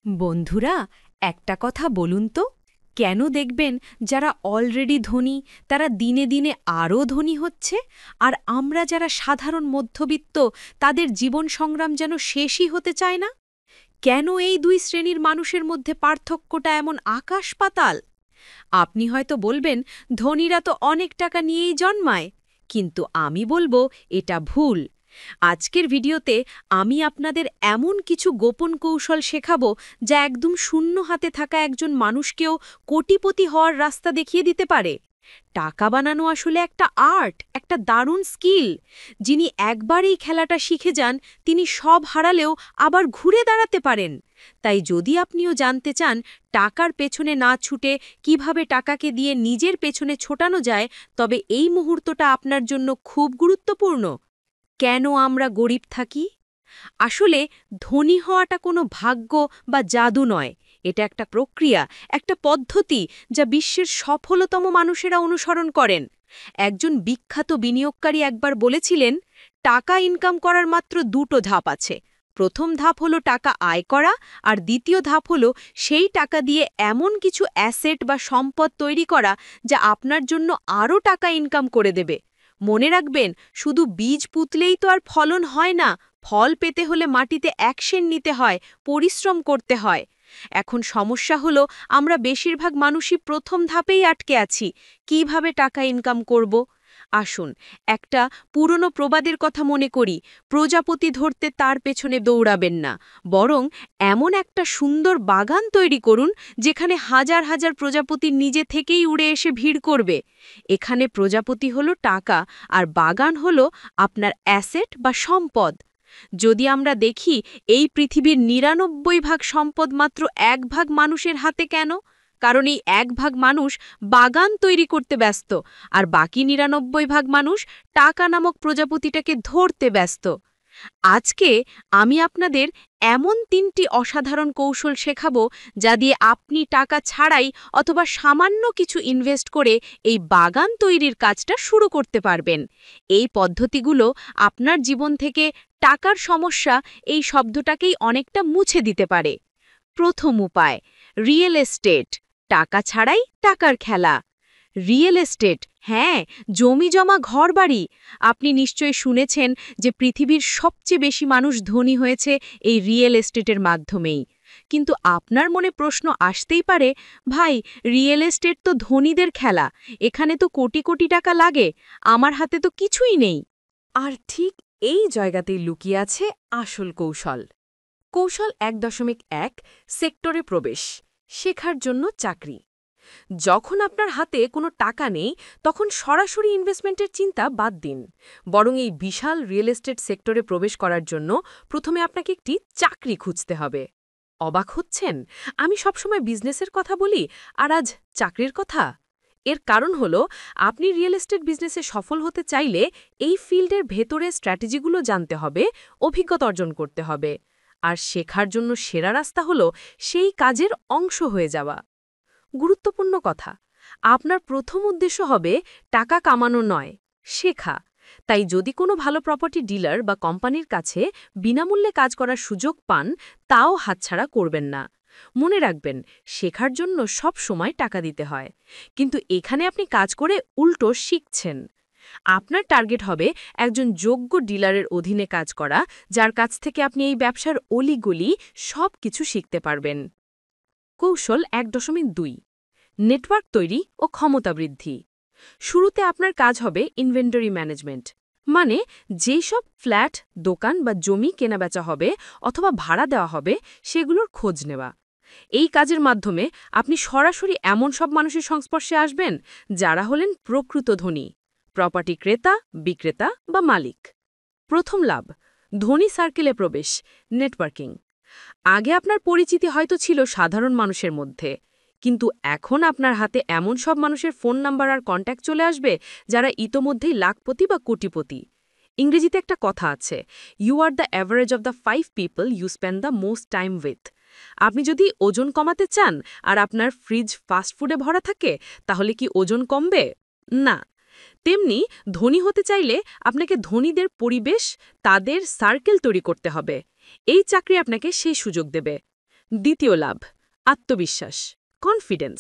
বন্ধুরা, একটা কথা বলুন তো, কেন দেখবেন যারা অলরেডি ধনী তারা দিনে দিনে আরও ধনী হচ্ছে, আর আমরা যারা সাধারণ মধ্যবিত্ত তাদের জীবন সংগ্রাম যেন শেষই হতে চায় না? কেন এই দুই শ্রেণীর মানুষের মধ্যে পার্থক্যটা এমন আকাশ পাতাল? আপনি হয়তো বলবেন, ধনীরা তো অনেক টাকা নিয়েই জন্মায়, কিন্তু আমি বলবো এটা ভুল। আজকের ভিডিওতে আমি আপনাদের এমন কিছু গোপন কৌশল শেখাবো যা একদম শূন্য হাতে থাকা একজন মানুষকেও কোটিপতি হওয়ার রাস্তা দেখিয়ে দিতে পারে। টাকা বানানো আসলে একটা আর্ট, একটা দারুণ স্কিল। যিনি একবার এই খেলাটা শিখে যান তিনি সব হারালেও আবার ঘুরে দাঁড়াতে পারেন। তাই যদি আপনিও জানতে চান টাকার পেছনে না ছুটে কিভাবে টাকাকে দিয়ে নিজের পেছনে ছোটানো যায়, তবে এই মুহূর্তটা আপনার জন্য খুব গুরুত্বপূর্ণ। কেন আমরা গরিব থাকি? আসলে ধনী হওয়াটা কোনো ভাগ্য বা জাদু নয়। এটা একটা প্রক্রিয়া, একটা পদ্ধতি যা বিশ্বের সফলতম মানুষেরা অনুসরণ করেন। একজন বিখ্যাত বিনিয়োগকারী একবার বলেছিলেন, টাকা ইনকাম করার মাত্র দুটো ধাপ আছে। প্রথম ধাপ হলো টাকা আয় করা, আর দ্বিতীয় ধাপ হলো সেই টাকা দিয়ে এমন কিছু অ্যাসেট বা সম্পদ তৈরি করা যা আপনার জন্য আরও টাকা ইনকাম করে দেবে। মনে রাখবেন, শুধু বীজ পুঁতলেই তো আর ফলন হয় না। ফল পেতে হলে মাটিতে অ্যাকশন নিতে হয়, পরিশ্রম করতে হয়। এখন সমস্যা হলো, আমরা বেশিরভাগ মানুষই প্রথম ধাপেই আটকে আছি। কিভাবে টাকা ইনকাম করব? আসুন একটা পুরনো প্রবাদের কথা মনে করি, প্রজাপতি ধরতে তার পেছনে দৌড়াবেন না, বরং এমন একটা সুন্দর বাগান তৈরি করুন যেখানে হাজার হাজার প্রজাপতি নিজে থেকেই উড়ে এসে ভিড় করবে। এখানে প্রজাপতি হলো টাকা, আর বাগান হলো আপনার অ্যাসেট বা সম্পদ। যদি আমরা দেখি এই পৃথিবীর ৯৯ ভাগ সম্পদ মাত্র ১ ভাগ মানুষের হাতে, কেন? কারণ এই ১ ভাগ মানুষ বাগান তৈরি করতে ব্যস্ত, আর বাকি ৯৯ ভাগ মানুষ টাকা নামক প্রজাপতিটাকে ধরতে ব্যস্ত। আজকে আমি আপনাদের এমন ৩টি অসাধারণ কৌশল শেখাবো যা দিয়ে আপনি টাকা ছাড়াই অথবা সামান্য কিছু ইনভেস্ট করে এই বাগান তৈরির কাজটা শুরু করতে পারবেন। এই পদ্ধতিগুলো আপনার জীবন থেকে টাকার সমস্যা এই শব্দটাকেই অনেকটা মুছে দিতে পারে। প্রথম উপায়, রিয়েল এস্টেট। টাকা ছাড়াই টাকার খেলা। রিয়েল এস্টেট, হ্যাঁ, জমি জমা ঘরবাড়ি। আপনি নিশ্চয়ই শুনেছেন যে পৃথিবীর সবচেয়ে বেশি মানুষ ধনী হয়েছে এই রিয়েল এস্টেটের মাধ্যমেই। কিন্তু আপনার মনে প্রশ্ন আসতেই পারে, ভাই, রিয়েল এস্টেট তো ধনীদের খেলা, এখানে তো কোটি কোটি টাকা লাগে, আমার হাতে তো কিছুই নেই। আর ঠিক এই জায়গাতেই লুকিয়ে আছে আসল কৌশল। কৌশল ১.১, সেক্টরে প্রবেশ, শেখার জন্য চাকরি। যখন আপনার হাতে কোনো টাকা নেই তখন সরাসরি ইনভেস্টমেন্টের চিন্তা বাদ দিন, বরং এই বিশাল রিয়েল এস্টেট সেক্টরে প্রবেশ করার জন্য প্রথমে আপনাকে একটি চাকরি খুঁজতে হবে। অবাক হচ্ছেন, আমি সবসময় বিজনেসের কথা বলি, আর আজ চাকরির কথা? এর কারণ হলো, আপনি রিয়েল এস্টেট বিজনেসে সফল হতে চাইলে এই ফিল্ডের ভেতরে স্ট্র্যাটেজিগুলো জানতে হবে, অভিজ্ঞতা অর্জন করতে হবে। আর শেখার জন্য সেরা রাস্তা হলো সেই কাজের অংশ হয়ে যাওয়া। গুরুত্বপূর্ণ কথা, আপনার প্রথম উদ্দেশ্য হবে টাকা কামানো নয়, শেখা। তাই যদি কোনো ভালো প্রপার্টি ডিলার বা কোম্পানির কাছে বিনামূল্যে কাজ করার সুযোগ পান, তাও হাতছাড়া করবেন না। মনে রাখবেন, শেখার জন্য সব সময় টাকা দিতে হয়, কিন্তু এখানে আপনি কাজ করে উল্টো শিখছেন। আপনার টার্গেট হবে একজন যোগ্য ডিলারের অধীনে কাজ করা, যার কাছ থেকে আপনি এই ব্যবসার অলিগলি সব কিছু শিখতে পারবেন। কৌশল ১.২, নেটওয়ার্ক তৈরি ও ক্ষমতা বৃদ্ধি। শুরুতে আপনার কাজ হবে ইনভেন্টরি ম্যানেজমেন্ট, মানে যেসব ফ্ল্যাট, দোকান বা জমি কেনাবেচা হবে অথবা ভাড়া দেওয়া হবে সেগুলোর খোঁজ নেওয়া। এই কাজের মাধ্যমে আপনি সরাসরি এমন সব মানুষের সংস্পর্শে আসবেন যারা হলেন প্রকৃত ধনী, প্রপার্টি ক্রেতা, বিক্রেতা বা মালিক। প্রথম লাভ, ধনী সার্কেলে প্রবেশ, নেটওয়ার্কিং। আগে আপনার পরিচিতি হয়তো ছিল সাধারণ মানুষের মধ্যে, কিন্তু এখন আপনার হাতে এমন সব মানুষের ফোন নাম্বার আর কন্ট্যাক্ট চলে আসবে যারা ইতোমধ্যেই লাখপতি বা কোটিপতি। ইংরেজিতে একটা কথা আছে, you are the average of the 5 people you spend the most time with. আপনি যদি ওজন কমাতে চান আর আপনার ফ্রিজ ফাস্টফুডে ভরা থাকে, তাহলে কি ওজন কমবে? না। তেমনি ধনী হতে চাইলে আপনাকে ধনীদের পরিবেশ, তাদের সার্কেল তৈরি করতে হবে। এই চাকরি আপনাকে সেই সুযোগ দেবে। দ্বিতীয় লাভ, আত্মবিশ্বাস, কনফিডেন্স।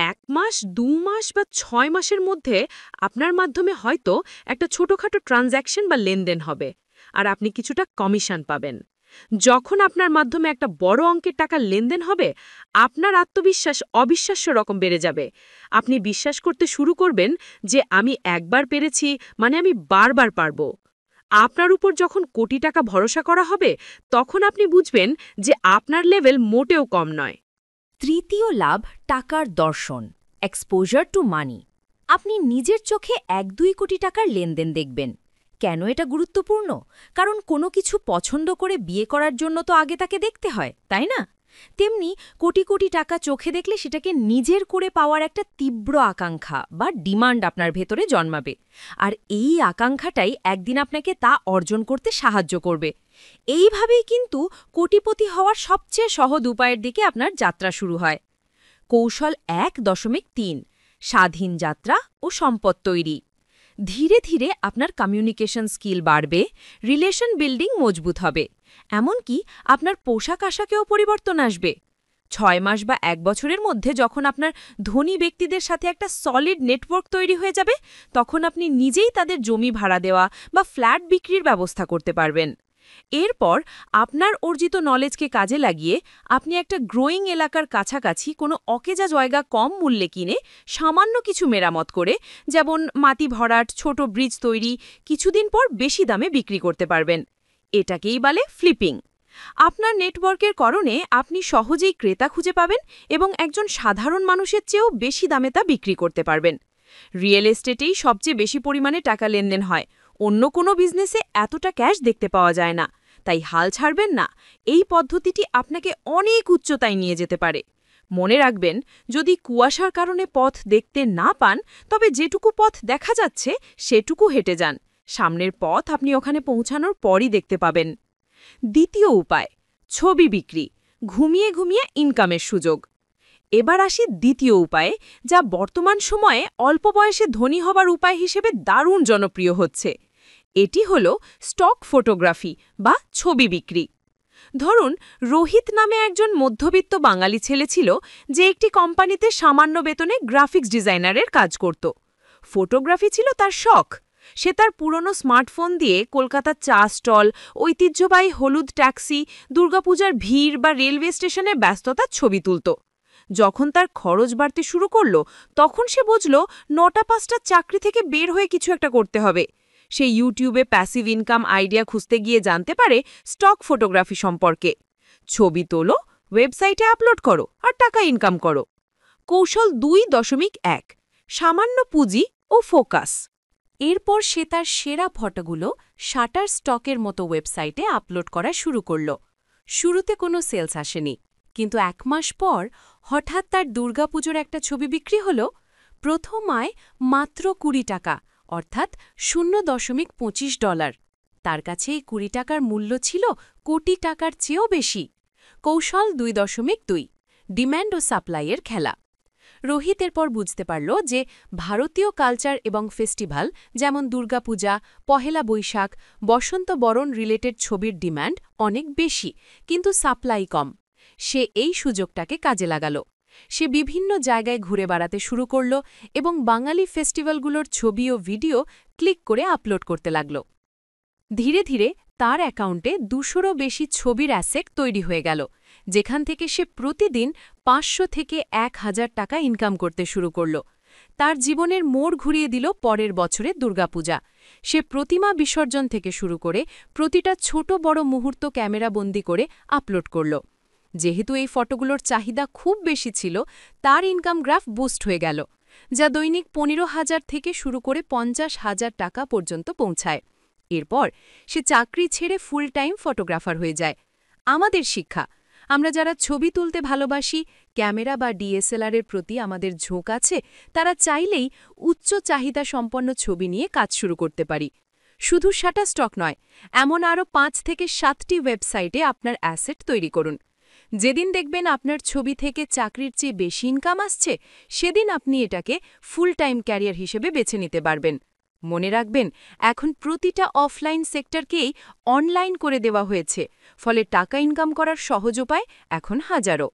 ১ মাস, ২ মাস বা ৬ মাসের মধ্যে আপনার মাধ্যমে হয়তো একটা ছোটখাটো ট্রানজ্যাকশন বা লেনদেন হবে, আর আপনি কিছুটা কমিশন পাবেন। যখন আপনার মাধ্যমে একটা বড় অঙ্কের টাকা লেনদেন হবে, আপনার আত্মবিশ্বাস অবিশ্বাস্য রকম বেড়ে যাবে। আপনি বিশ্বাস করতে শুরু করবেন যে আমি একবার পেরেছি মানে আমি বারবার পারব। আপনার উপর যখন কোটি টাকা ভরসা করা হবে, তখন আপনি বুঝবেন যে আপনার লেভেল মোটেও কম নয়। তৃতীয় লাভ, টাকার দর্শন, এক্সপোজার টু মানি। আপনি নিজের চোখে ১-২ কোটি টাকার লেনদেন দেখবেন। কেন এটা গুরুত্বপূর্ণ? কারণ কোনো কিছু পছন্দ করে বিয়ে করার জন্য তো আগে তাকে দেখতে হয়, তাই না? তেমনি কোটি কোটি টাকা চোখে দেখলে সেটাকে নিজের করে পাওয়ার একটা তীব্র আকাঙ্ক্ষা বা ডিমান্ড আপনার ভেতরে জন্মাবে। আর এই আকাঙ্ক্ষাটাই একদিন আপনাকে তা অর্জন করতে সাহায্য করবে। এইভাবেই কিন্তু কোটিপতি হওয়ার সবচেয়ে সহজ উপায়ের দিকে আপনার যাত্রা শুরু হয়। কৌশল ১.৩, স্বাধীন যাত্রা ও সম্পদ তৈরি। ধীরে ধীরে আপনার কমিউনিকেশন স্কিল বাড়বে, রিলেশন বিল্ডিং মজবুত হবে, এমনকি আপনার পোশাক আশাকেও পরিবর্তন আসবে। ৬ মাস বা ১ বছরের মধ্যে যখন আপনার ধনী ব্যক্তিদের সাথে একটা সলিড নেটওয়ার্ক তৈরি হয়ে যাবে, তখন আপনি নিজেই তাদের জমি ভাড়া দেওয়া বা ফ্ল্যাট বিক্রির ব্যবস্থা করতে পারবেন। এরপর আপনার অর্জিত নলেজকে কাজে লাগিয়ে আপনি একটা গ্রোয়িং এলাকার কাছাকাছি কোনো অকেজা জায়গা কম মূল্যে কিনে সামান্য কিছু মেরামত করে, যেমন মাটি ভরাট, ছোট ব্রিজ তৈরি, কিছুদিন পর বেশি দামে বিক্রি করতে পারবেন। এটাকেই বলে ফ্লিপিং। আপনার নেটওয়ার্কের কারণে আপনি সহজেই ক্রেতা খুঁজে পাবেন এবং একজন সাধারণ মানুষের চেয়েও বেশি দামে তা বিক্রি করতে পারবেন। রিয়েল এস্টেটেই সবচেয়ে বেশি পরিমাণে টাকা লেনদেন হয়, অন্য কোনো বিজনেসে এতটা ক্যাশ দেখতে পাওয়া যায় না। তাই হাল ছাড়বেন না, এই পদ্ধতিটি আপনাকে অনেক উচ্চতায় নিয়ে যেতে পারে। মনে রাখবেন, যদি কুয়াশার কারণে পথ দেখতে না পান, তবে যেটুকু পথ দেখা যাচ্ছে সেটুকু হেঁটে যান। সামনের পথ আপনি ওখানে পৌঁছানোর পরই দেখতে পাবেন। দ্বিতীয় উপায়, ছবি বিক্রি, ঘুমিয়ে ঘুমিয়ে ইনকামের সুযোগ। এবার আসি দ্বিতীয় উপায়ে, যা বর্তমান সময়ে অল্প বয়সে ধনী হবার উপায় হিসেবে দারুণ জনপ্রিয় হচ্ছে। এটি হল স্টক ফটোগ্রাফি বা ছবি বিক্রি। ধরুন, রোহিত নামে একজন মধ্যবিত্ত বাঙালি ছেলে ছিল, যে একটি কোম্পানিতে সামান্য বেতনে গ্রাফিক্স ডিজাইনারের কাজ করত। ফটোগ্রাফি ছিল তার শখ। সে তার পুরনো স্মার্টফোন দিয়ে কলকাতার চা স্টল, ঐতিহ্যবাহী হলুদ ট্যাক্সি, দুর্গাপূজার ভিড় বা রেলওয়ে স্টেশনের ব্যস্ততার ছবি তুলত। যখন তার খরচ বাড়তে শুরু করল, তখন সে বুঝল ৯টা-৫টার চাকরি থেকে বের হয়ে কিছু একটা করতে হবে। সে ইউটিউবে প্যাসিভ ইনকাম আইডিয়া খুঁজতে গিয়ে জানতে পারে স্টক ফটোগ্রাফি সম্পর্কে। ছবি তোলো, ওয়েবসাইটে আপলোড করো আর টাকা ইনকাম করো। কৌশল ২.১, সামান্য পুঁজি ও ফোকাস। এরপর সে তার সেরা ফটোগুলো শাটার স্টকের মতো ওয়েবসাইটে আপলোড করা শুরু করল। শুরুতে কোনো সেলস আসেনি, কিন্তু ১ মাস পর হঠাৎ তার দুর্গাপুজোর একটা ছবি বিক্রি হল। প্রথম আয় মাত্র ২০ টাকা, অর্থাৎ $0.২৫। তার কাছে এই ২০ টাকার মূল্য ছিল কোটি টাকার চেয়েও বেশি। কৌশল ২.২, ডিম্যান্ড ও সাপ্লাইয়ের খেলা। রোহিত এরপর বুঝতে পারল যে ভারতীয় কালচার এবং ফেস্টিভ্যাল, যেমন দুর্গাপূজা, পহেলা বৈশাখ, বসন্ত বরণ রিলেটেড ছবির ডিম্যান্ড অনেক বেশি, কিন্তু সাপ্লাই কম। সে এই সুযোগটাকে কাজে লাগাল। সে বিভিন্ন জায়গায় ঘুরে বেড়াতে শুরু করল এবং বাঙালি ফেস্টিভ্যালগুলোর ছবি ও ভিডিও ক্লিক করে আপলোড করতে লাগল। ধীরে ধীরে তার অ্যাকাউন্টে ২০০রও বেশি ছবির অ্যাসেট তৈরি হয়ে গেল, যেখান থেকে সে প্রতিদিন ৫০০ থেকে ১,০০০ টাকা ইনকাম করতে শুরু করল। তার জীবনের মোড় ঘুরিয়ে দিল পরের বছরের দুর্গাপূজা। সে প্রতিমা বিসর্জন থেকে শুরু করে প্রতিটা ছোট বড় মুহূর্ত ক্যামেরাবন্দি করে আপলোড করল। যেহেতু এই ফটোগুলোর চাহিদা খুব বেশি ছিল, তার ইনকাম গ্রাফ বুস্ট হয়ে গেল, যা দৈনিক ১৫,০০০ থেকে শুরু করে ৫০,০০০ টাকা পর্যন্ত পৌঁছায়। এরপর সে চাকরি ছেড়ে ফুল টাইম ফটোগ্রাফার হয়ে যায়। আমাদের শিক্ষা, আমরা যারা ছবি তুলতে ভালোবাসি, ক্যামেরা বা ডিএসএলআরের প্রতি আমাদের ঝোঁক আছে, তারা চাইলেই উচ্চ চাহিদা সম্পন্ন ছবি নিয়ে কাজ শুরু করতে পারি। শুধু শাটার স্টক নয়, এমন আরও ৫ থেকে ৭টি ওয়েবসাইটে আপনার অ্যাসেট তৈরি করুন। যেদিন দেখবেন আপনার ছবি থেকে চাকরির চেয়ে বেশি ইনকাম আসছে, সেদিন আপনি এটাকে ফুল টাইম ক্যারিয়ার হিসেবে বেছে নিতে পারবেন। মনে রাখবেন, এখন প্রতিটা অফলাইন সেক্টরকেই অনলাইন করে দেওয়া হয়েছে, ফলে টাকা ইনকাম করার সহজ উপায় এখন হাজারো।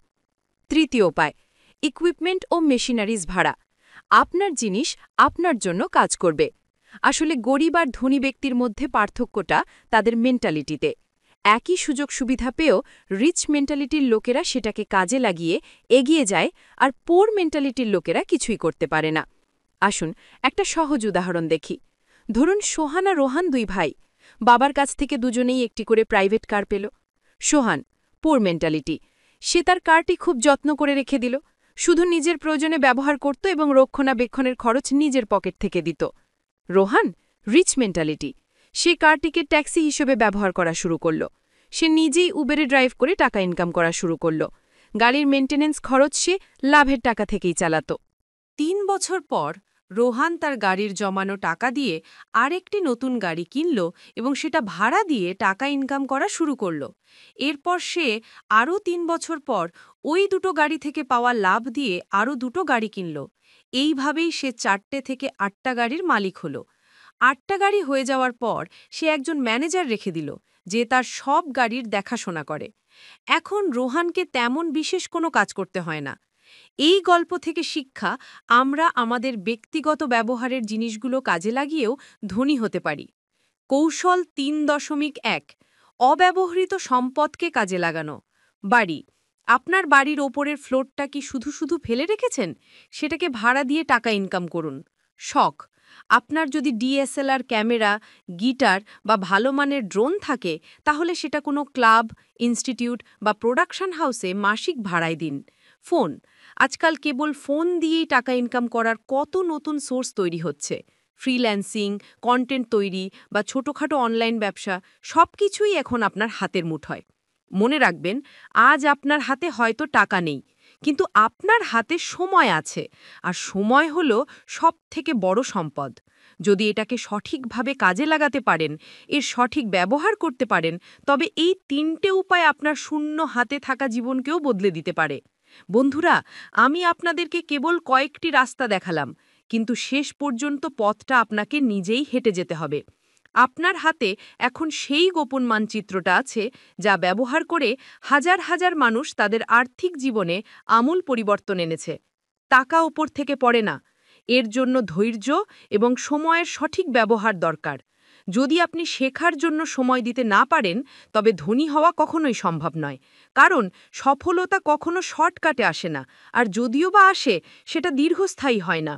তৃতীয় উপায়, ইকুইপমেন্ট ও মেশিনারিজ ভাড়া। আপনার জিনিস আপনার জন্য কাজ করবে। আসলে গরিব আর ধনী ব্যক্তির মধ্যে পার্থক্যটা তাদের মেন্টালিটিতে। একই সুযোগ সুবিধা পেয়েও রিচ মেন্টালিটির লোকেরা সেটাকে কাজে লাগিয়ে এগিয়ে যায়, আর পোর মেন্টালিটির লোকেরা কিছুই করতে পারে না। আসুন একটা সহজ উদাহরণ দেখি। ধরুন সোহান আর রোহান দুই ভাই। বাবার কাছ থেকে দুজনেই একটি করে প্রাইভেট কার পেল। সোহান, পোর মেন্টালিটি। সে তার কারটি খুব যত্ন করে রেখে দিল, শুধু নিজের প্রয়োজনে ব্যবহার করত এবং রক্ষণাবেক্ষণের খরচ নিজের পকেট থেকে দিত। Rohan, rich mentality. সে কারটিকে ট্যাক্সি হিসেবে ব্যবহার করা শুরু করল। সে নিজেই উবেরে ড্রাইভ করে টাকা ইনকাম করা শুরু করল। গাড়ির মেন্টেন্যান্স খরচ সে লাভের টাকা থেকেই চালাত। ৩ বছর পর রোহান তার গাড়ির জমানো টাকা দিয়ে আরেকটি নতুন গাড়ি কিনল এবং সেটা ভাড়া দিয়ে টাকা ইনকাম করা শুরু করল। এরপর সে আরও ৩ বছর পর ওই দুটো গাড়ি থেকে পাওয়া লাভ দিয়ে আরও দুটো গাড়ি কিনল। এইভাবেই সে ৪টে থেকে ৮টা গাড়ির মালিক হল। ৮টা গাড়ি হয়ে যাওয়ার পর সে একজন ম্যানেজার রেখে দিল, যে তার সব গাড়ির দেখাশোনা করে। এখন রোহানকে তেমন বিশেষ কোনো কাজ করতে হয় না। এই গল্প থেকে শিক্ষা, আমরা আমাদের ব্যক্তিগত ব্যবহারের জিনিসগুলো কাজে লাগিয়েও ধনী হতে পারি। কৌশল ৩.১, অব্যবহৃত সম্পদকে কাজে লাগানো। বাড়ি। আপনার বাড়ির ওপরের ফ্লোরটা কি শুধু শুধু ফেলে রেখেছেন? সেটাকে ভাড়া দিয়ে টাকা ইনকাম করুন। শখ। আপনার যদি ডিএসএলআর ক্যামেরা, গিটার বা ভালো মানের ড্রোন থাকে, তাহলে সেটা কোনো ক্লাব, ইনস্টিটিউট বা প্রোডাকশন হাউসে মাসিক ভাড়ায় দিন। ফোন। আজকাল কেবল ফোন দিয়েই টাকা ইনকাম করার কত নতুন সোর্স তৈরি হচ্ছে। ফ্রিল্যান্সিং, কন্টেন্ট তৈরি বা ছোটখাটো অনলাইন ব্যবসা, সবকিছুই এখন আপনার হাতের মুঠোয়। মনে রাখবেন, আজ আপনার হাতে হয়তো টাকা নেই, কিন্তু আপনার হাতে সময় আছে, আর সময় হল সবথেকে বড় সম্পদ। যদি এটাকে সঠিকভাবে কাজে লাগাতে পারেন, এর সঠিক ব্যবহার করতে পারেন, তবে এই ৩টে উপায় আপনার শূন্য হাতে থাকা জীবনকেও বদলে দিতে পারে। বন্ধুরা, আমি আপনাদেরকে কেবল কয়েকটি রাস্তা দেখালাম, কিন্তু শেষ পর্যন্ত পথটা আপনাকে নিজেই হেঁটে যেতে হবে। আপনার হাতে এখন সেই গোপন মানচিত্রটা আছে, যা ব্যবহার করে হাজার হাজার মানুষ তাদের আর্থিক জীবনে আমূল পরিবর্তন এনেছে। টাকা ওপর থেকে পড়ে না, এর জন্য ধৈর্য এবং সময়ের সঠিক ব্যবহার দরকার। যদি আপনি শেখার জন্য সময় দিতে না পারেন, তবে ধনী হওয়া কখনোই সম্ভব নয়। কারণ সফলতা কখনো শর্টকাটে আসে না, আর যদিও বা আসে, সেটা দীর্ঘস্থায়ী হয় না।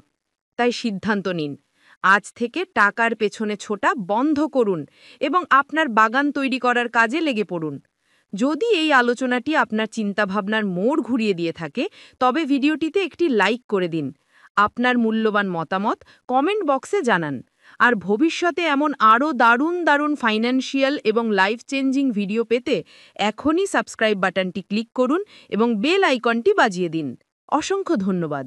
তাই সিদ্ধান্ত নিন, আজ থেকে টাকার পেছনে ছোটা বন্ধ করুন এবং আপনার বাগান তৈরি করার কাজে লেগে পড়ুন। যদি এই আলোচনাটি আপনার চিন্তাভাবনার মোড় ঘুরিয়ে দিয়ে থাকে, তবে ভিডিওটিতে একটি লাইক করে দিন। আপনার মূল্যবান মতামত কমেন্ট বক্সে জানান। আর ভবিষ্যতে এমন আরও দারুণ দারুণ ফাইন্যান্সিয়াল এবং লাইফ চেঞ্জিং ভিডিও পেতে এখনই সাবস্ক্রাইব বাটনটি ক্লিক করুন এবং বেল আইকনটি বাজিয়ে দিন। অসংখ্য ধন্যবাদ।